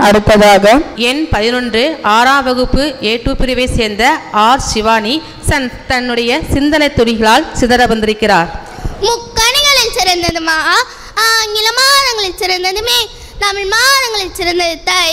அடுத்ததாக எண் 11 6ஆம் வகுப்பு A2 பிரிவை சேர்ந்த ஆர் சிவானி தன்னுடைய சிந்தனை துளிகளால் சிதற வந்திருக்கிறார். முக்கணிகளில் சிறந்தது மா, ஆங்கில மாதங்களில் சிறந்ததுமே, தமிழ் மாதங்களில் சிறந்தது தை.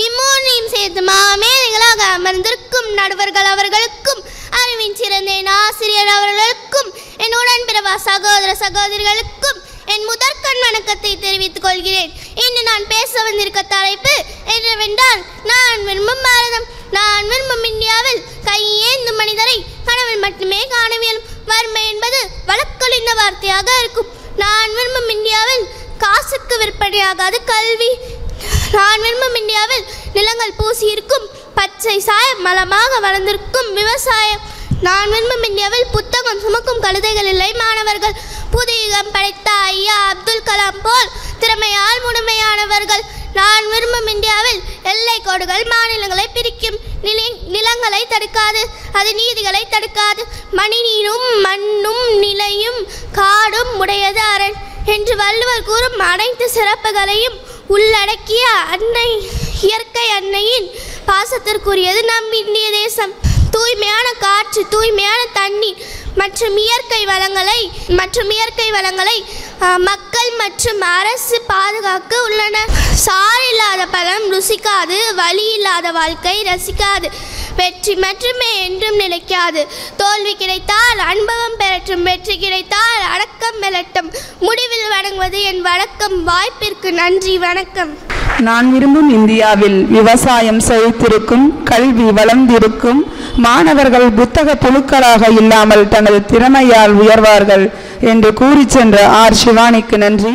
இம்மூன்றையும் சேர்த்து மாமேதைகளாக அமர்ந்திருக்கும் நடுவர்கள் அவர்களுக்கும், அறிவின் சிறந்த என் ஆசிரியர் அவர்களுக்கும், என் உடன்பிறவா சகோதர சகோதரிகளுக்கும் என் முதற்கண் வணக்கத்தை தெரிவித்துக் கொள்கிறேன். இன்று நான் பேச வந்திருக்க தலைப்பு என்னவென்றால், நான் விரும்பும் பாரதம். நான் விரும்பும் இந்தியாவில் கையேந்தும் மனிதரை கனவில் மட்டுமே காணவியலும். வறுமை என்பது வழக்கொழிந்த வார்த்தையாக இருக்கும். நான் விரும்பும் இந்தியாவில் காசுக்கு விற்பனையாகாது கல்வி. நான் விரும்பும் இந்தியாவில் நிலங்கள் பூசியிருக்கும் பச்சை சாயம் மலமாக வளர்ந்திருக்கும் விவசாயம். நான் விரும்பும் இந்தியாவில் புத்தகம் சுமக்கும் கழுதைகள் இல்லை மாணவர்கள். புதியம் படைத்த ஐயா அப்துல் கலாம் போல் திறமையால் முழுமையானவர்கள். நான் விரும்பும் இந்தியாவில் எல்லை கோடுகள் மாநிலங்களை பிரிக்கும், நிலங்களை தடுக்காது, அது நீதிகளை தடுக்காது. மணிநீரும் மண்ணும் நிலையும் காடும் உடையது அரண் என்று வள்ளுவர் கூறும் அனைத்து சிறப்புகளையும் உள்ளடக்கிய அன்னை, இயற்கை அன்னையின் பாசத்திற்குரியது நம் இந்திய தேசம். தூய்மையான காற்று, தூய்மையான தண்ணீர் மற்றும் இயற்கை வளங்களை மக்கள் மற்றும் அரசு பாதுகாக்க உள்ளன. சாறு இல்லாத பழம் ருசிக்காது, வலி இல்லாத வாழ்க்கை ரசிக்காது. வெற்றி மட்டுமே என்றும் நிலைக்காது. தோல்வி கிடைத்தால் அனுபவம் பெறட்டும், வெற்றி கிடைத்தால் அடக்கம் பெறட்டும். முடிவில் வணங்குவது என் வழக்கம். வாய்ப்பிற்கு நன்றி, வணக்கம். நான் விரும்பும் இந்தியாவில் விவசாயம் செழித்திருக்கும், கல்வி வளர்ந்திருக்கும், மாணவர்கள் புத்தக புழுக்களாக இல்லாமல் தனது திறமையால் உயர்வார்கள் என்று கூறி சென்ற ஆர் சிவானிக்கு நன்றி.